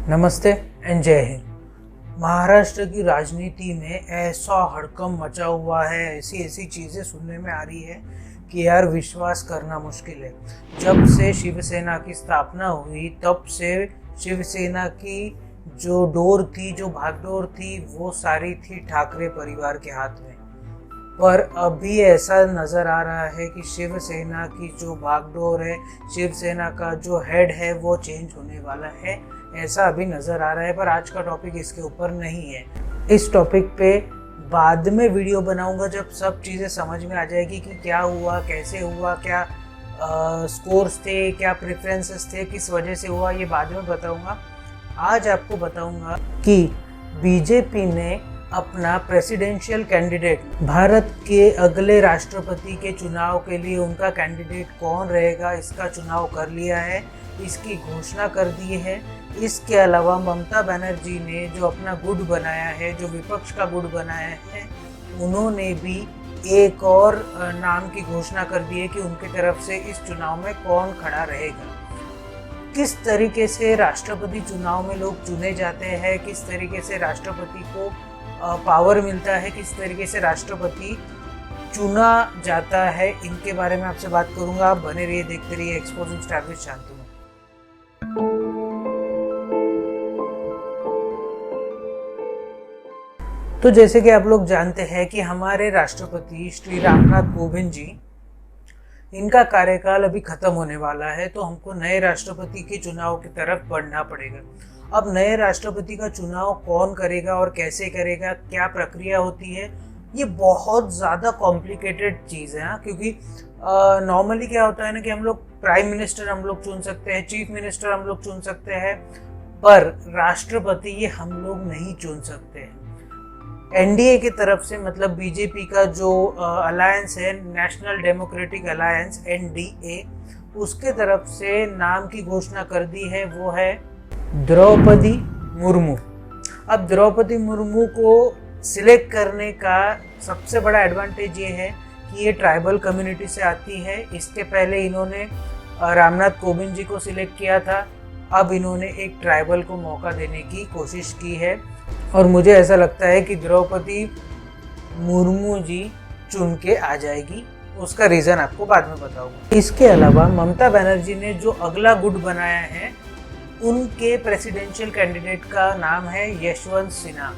नमस्ते एंड जय हिंद। महाराष्ट्र की राजनीति में ऐसा हड़कंप मचा हुआ है, ऐसी ऐसी चीज़ें सुनने में आ रही है कि यार विश्वास करना मुश्किल है। जब से शिवसेना की स्थापना हुई तब से शिवसेना की जो डोर थी, जो भागडोर थी, वो सारी थी ठाकरे परिवार के हाथ में। पर अभी ऐसा नज़र आ रहा है कि शिवसेना की जो भागडोर है, शिवसेना का जो हेड है, वो चेंज होने वाला है, ऐसा अभी नज़र आ रहा है। पर आज का टॉपिक इसके ऊपर नहीं है। इस टॉपिक पे बाद में वीडियो बनाऊंगा जब सब चीज़ें समझ में आ जाएगी कि क्या हुआ, कैसे हुआ, क्या स्कोर्स थे, क्या प्रेफरेंसेस थे, किस वजह से हुआ, ये बाद में बताऊंगा। आज आपको बताऊंगा कि बीजेपी ने अपना प्रेसिडेंशियल कैंडिडेट, भारत के अगले राष्ट्रपति के चुनाव के लिए उनका कैंडिडेट कौन रहेगा, इसका चुनाव कर लिया है, इसकी घोषणा कर दी है। इसके अलावा ममता बनर्जी ने जो अपना गुट बनाया है, जो विपक्ष का गुट बनाया है, उन्होंने भी एक और नाम की घोषणा कर दी है कि उनकी तरफ से इस चुनाव में कौन खड़ा रहेगा। किस तरीके से राष्ट्रपति चुनाव में लोग चुने जाते हैं, किस तरीके से राष्ट्रपति को पावर मिलता है, किस तरीके से राष्ट्रपति चुना जाता है, इनके बारे में आपसे बात करूंगा। आप बने रहिए, देखते रहिए एक्सपोजिंग स्टार विद शांतनु। तो जैसे कि आप लोग जानते हैं कि हमारे राष्ट्रपति श्री रामनाथ कोविंद जी, इनका कार्यकाल अभी खत्म होने वाला है, तो हमको नए राष्ट्रपति के चुनाव की तरफ बढ़ना पड़ेगा। अब नए राष्ट्रपति का चुनाव कौन करेगा और कैसे करेगा, क्या प्रक्रिया होती है, ये बहुत ज़्यादा कॉम्प्लिकेटेड चीज़ है। क्योंकि नॉर्मली क्या होता है ना कि हम लोग प्राइम मिनिस्टर हम लोग चुन सकते हैं, चीफ मिनिस्टर हम लोग चुन सकते हैं, पर राष्ट्रपति ये हम लोग नहीं चुन सकते हैं। एनडीए की तरफ से, मतलब बीजेपी का जो अलायंस है, नेशनल डेमोक्रेटिक अलायंस एनडीए, उसके तरफ से नाम की घोषणा कर दी है, वो है द्रौपदी मुर्मू। अब द्रौपदी मुर्मू को सिलेक्ट करने का सबसे बड़ा एडवांटेज ये है कि ये ट्राइबल कम्युनिटी से आती है। इसके पहले इन्होंने रामनाथ कोविंद जी को सिलेक्ट किया था, अब इन्होंने एक ट्राइबल को मौका देने की कोशिश की है और मुझे ऐसा लगता है कि द्रौपदी मुर्मू जी चुन के आ जाएगी। उसका रीज़न आपको बाद में बताऊंगा। इसके अलावा ममता बनर्जी ने जो अगला गुट बनाया है, उनके प्रेसिडेंशियल कैंडिडेट का नाम है यशवंत सिन्हा।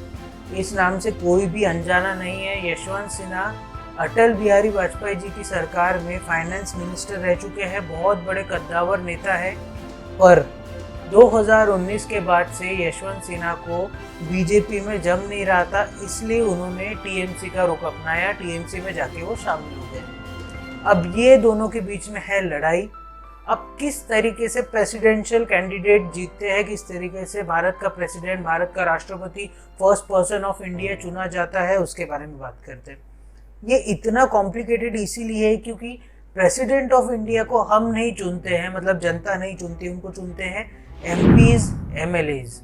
इस नाम से कोई भी अनजाना नहीं है। यशवंत सिन्हा अटल बिहारी वाजपेयी जी की सरकार में फाइनेंस मिनिस्टर रह चुके हैं, बहुत बड़े कद्दावर नेता है। पर 2019 के बाद से यशवंत सिन्हा को बीजेपी में जम नहीं रहा था, इसलिए उन्होंने टीएमसी का रुख अपनाया, टीएमसी में जाके वो शामिल हो गए। अब ये दोनों के बीच में है लड़ाई। अब किस तरीके से प्रेसिडेंशियल कैंडिडेट जीतते हैं, किस तरीके से भारत का प्रेसिडेंट, भारत का राष्ट्रपति, फर्स्ट पर्सन ऑफ इंडिया चुना जाता है, उसके बारे में बात करते हैं। ये इतना कॉम्प्लिकेटेड इसीलिए है क्योंकि प्रेसिडेंट ऑफ इंडिया को हम नहीं चुनते हैं, मतलब जनता नहीं चुनती, उनको चुनते हैं एमपीज, एमएलएज।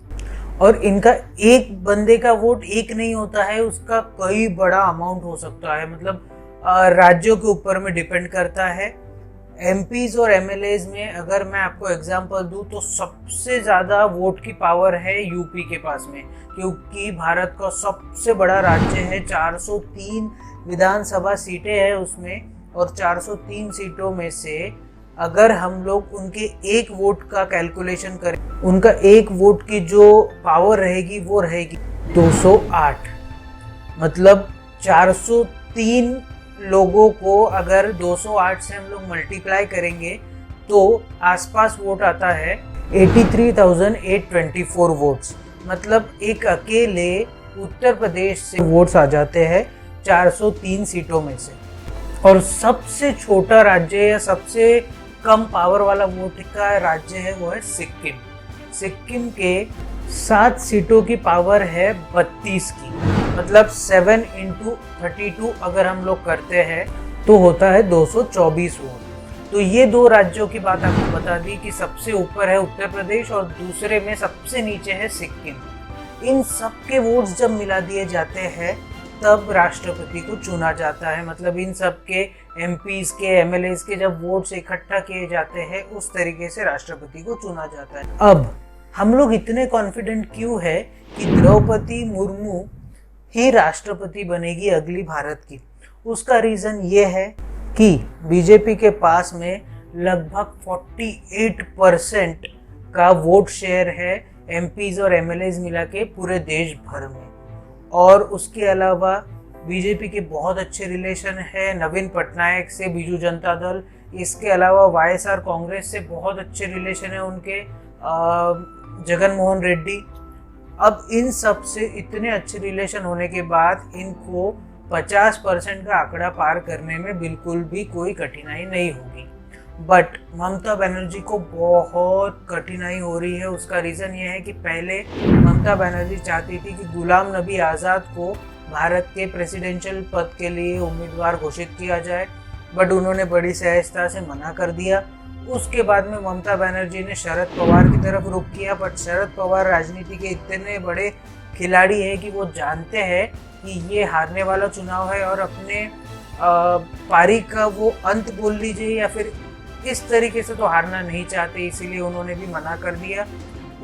और इनका एक बंदे का वोट एक नहीं होता है, उसका कई बड़ा अमाउंट हो सकता है, मतलब राज्यों के ऊपर में डिपेंड करता है। एमपीज और एमएलएज में अगर मैं आपको एग्जांपल दूं तो सबसे ज़्यादा वोट की पावर है यूपी के पास में, क्योंकि भारत का सबसे बड़ा राज्य है, 403 विधानसभा सीटें हैं उसमें, और 403 सीटों में से अगर हम लोग उनके एक वोट का कैलकुलेशन करें, उनका एक वोट की जो पावर रहेगी वो रहेगी 208। मतलब 403 लोगों को अगर 208 से हम लोग मल्टीप्लाई करेंगे तो आसपास वोट आता है 83,824 वोट्स। मतलब एक अकेले उत्तर प्रदेश से वोट्स आ जाते हैं 403 सीटों में से। और सबसे छोटा राज्य या सबसे कम पावर वाला वोट का राज्य है वो है सिक्किम। सिक्किम के 7 सीटों की पावर है 32 की, मतलब 7 × 32 अगर हम लोग करते हैं तो होता है 224 वोट। तो ये दो राज्यों की बात आपको बता दी कि सबसे ऊपर है उत्तर प्रदेश और दूसरे में सबसे नीचे है सिक्किम। इन सब के वोट्स जब मिला दिए जाते हैं तब राष्ट्रपति को चुना जाता है। मतलब इन सब के एमपीज के, एमएलएज के जब वोट्स इकट्ठा किए जाते हैं उस तरीके से राष्ट्रपति को चुना जाता है। अब हम लोग इतने कॉन्फिडेंट क्यों है कि द्रौपदी मुर्मू ही राष्ट्रपति बनेगी अगली भारत की? उसका रीज़न ये है कि बीजेपी के पास में लगभग 48% का वोट शेयर है एमपीज और एमएलएज मिला के पूरे देश भर में। और उसके अलावा बीजेपी के बहुत अच्छे रिलेशन है नवीन पटनायक से, बीजू जनता दल, इसके अलावा वाईएसआर कांग्रेस से बहुत अच्छे रिलेशन है उनके, जगन मोहन रेड्डी। अब इन सब से इतने अच्छे रिलेशन होने के बाद इनको 50% का आंकड़ा पार करने में बिल्कुल भी कोई कठिनाई नहीं होगी। बट ममता बनर्जी को बहुत कठिनाई हो रही है। उसका रीज़न ये है कि पहले ममता बनर्जी चाहती थी कि गुलाम नबी आज़ाद को भारत के प्रेसिडेंशियल पद के लिए उम्मीदवार घोषित किया जाए, बट उन्होंने बड़ी सहजता से मना कर दिया। उसके बाद में ममता बनर्जी ने शरद पवार की तरफ रुख किया, बट शरद पवार राजनीति के इतने बड़े खिलाड़ी हैं कि वो जानते हैं कि ये हारने वाला चुनाव है और अपने पारी का वो अंत बोल लीजिए या फिर इस तरीके से तो हारना नहीं चाहते, इसीलिए उन्होंने भी मना कर दिया।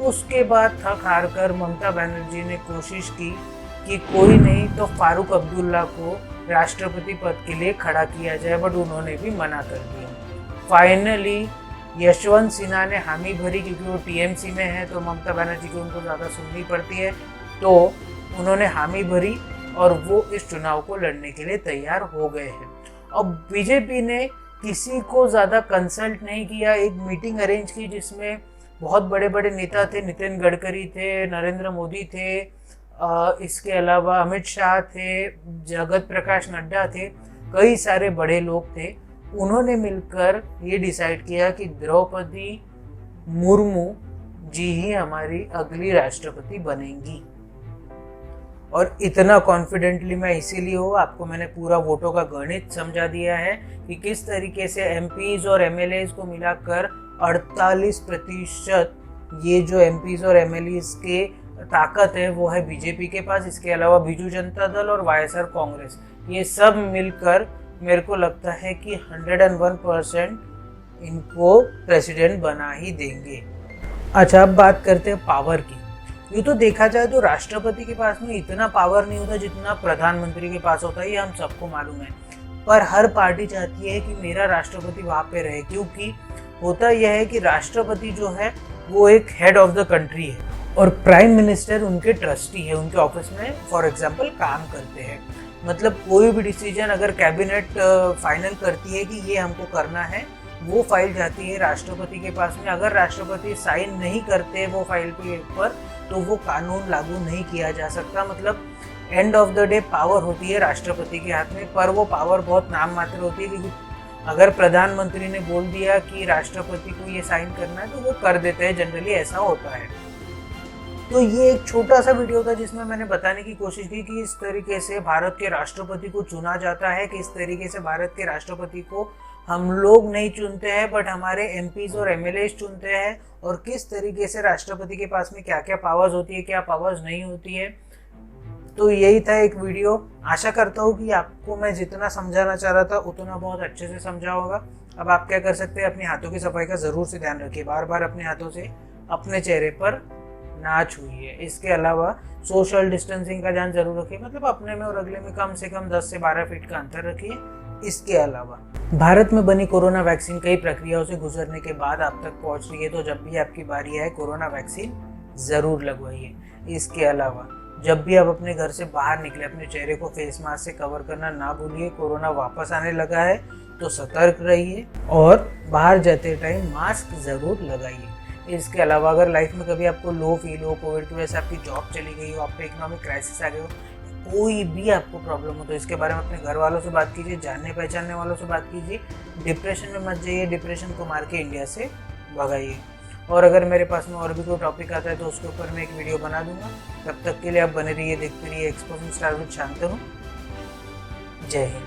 उसके बाद थक हार कर ममता बनर्जी ने कोशिश की कि कोई नहीं तो फारूक अब्दुल्ला को राष्ट्रपति पद के लिए खड़ा किया जाए, बट उन्होंने भी मना कर दिया। फाइनली यशवंत सिन्हा ने हामी भरी, क्योंकि वो टीएमसी में है तो ममता बनर्जी को उनको ज़्यादा सुननी पड़ती है, तो उन्होंने हामी भरी और वो इस चुनाव को लड़ने के लिए तैयार हो गए हैं। अब बीजेपी ने किसी को ज़्यादा कंसल्ट नहीं किया, एक मीटिंग अरेंज की जिसमें बहुत बड़े बड़े नेता थे, नितिन गडकरी थे, नरेंद्र मोदी थे, इसके अलावा अमित शाह थे, जगत प्रकाश नड्डा थे, कई सारे बड़े लोग थे। उन्होंने मिलकर ये डिसाइड किया कि द्रौपदी मुर्मू जी ही हमारी अगली राष्ट्रपति बनेंगी। और इतना कॉन्फिडेंटली मैं इसीलिए हूँ, आपको मैंने पूरा वोटों का गणित समझा दिया है कि किस तरीके से एमपीज और एमएलएज को मिलाकर 48% ये जो एमपीज और एमएलएज के ताकत है वो है बीजेपी के पास। इसके अलावा बीजू जनता दल और वाईएसआर कांग्रेस, ये सब मिलकर मेरे को लगता है कि 101% इनको प्रेसिडेंट बना ही देंगे। अच्छा, अब बात करते हैं पावर की। ये तो देखा जाए तो राष्ट्रपति के पास में इतना पावर नहीं होता जितना प्रधानमंत्री के पास होता है, ये हम सबको मालूम है। पर हर पार्टी चाहती है कि मेरा राष्ट्रपति वहाँ पे रहे, क्योंकि होता यह है कि राष्ट्रपति जो है वो एक हेड ऑफ द कंट्री है और प्राइम मिनिस्टर उनके ट्रस्टी है, उनके ऑफिस में फॉर एग्जाम्पल काम करते हैं। मतलब कोई भी डिसीजन अगर कैबिनेट फाइनल करती है कि ये हमको करना है, वो फाइल जाती है राष्ट्रपति के पास में। अगर राष्ट्रपति साइन नहीं करते वो फाइल के ऊपर तो वो कानून लागू नहीं किया जा सकता। मतलब end of the day power होती है राष्ट्रपति के हाथ में, पर वो पावर बहुत नाम मात्र होती है, क्योंकि अगर प्रधानमंत्री ने बोल दिया कि राष्ट्रपति को ये साइन करना है तो वो कर देते हैं, जनरली ऐसा होता है। तो ये एक छोटा सा वीडियो था जिसमें मैंने बताने की कोशिश की कि इस तरीके से भारत के राष्ट्रपति को चुना जाता है, कि इस तरीके से भारत के राष्ट्रपति को हम लोग नहीं चुनते हैं बट हमारे एमपीज और एमएलए चुनते हैं, और किस तरीके से राष्ट्रपति के पास में क्या क्या पावर्स होती है, क्या पावर्स नहीं होती है। तो यही था एक वीडियो। आशा करता हूँ कि आपको मैं जितना समझाना चाह रहा था उतना बहुत अच्छे से समझा होगा। अब आप क्या कर सकते हैं, अपने हाथों की सफाई का ज़रूर से ध्यान रखिए, बार बार अपने हाथों से अपने चेहरे पर ना छूइए। इसके अलावा सोशल डिस्टेंसिंग का ध्यान जरूर रखिए, मतलब अपने में और अगले में कम से कम 10 से 12 फीट का अंतर रखिए। इसके अलावा भारत में बनी कोरोना वैक्सीन कई प्रक्रियाओं से गुजरने के बाद आप तक पहुंच रही है, तो जब भी आपकी बारी आए कोरोना वैक्सीन ज़रूर लगवाइए। इसके अलावा जब भी आप अपने घर से बाहर निकले अपने चेहरे को फेस मास्क से कवर करना ना भूलिए। कोरोना वापस आने लगा है तो सतर्क रहिए और बाहर जाते टाइम मास्क ज़रूर लगाइए। इसके अलावा अगर लाइफ में कभी आपको लो फील हो, कोविड की वजह से आपकी जॉब चली गई हो, आप पे इकोनॉमिक क्राइसिस आ गए हो, कोई भी आपको प्रॉब्लम हो, तो इसके बारे में अपने घर वालों से बात कीजिए, जानने पहचानने वालों से बात कीजिए। डिप्रेशन में मत जाइए, डिप्रेशन को मार के इंडिया से भगाइए। और अगर मेरे पास में और भी कोई टॉपिक आता है तो उसके ऊपर मैं एक वीडियो बना दूंगा। तब तक के लिए आप बने रहिए, देखते रहिए एक्सपोजिंग स्टार विद शांतनु। जय हिंद।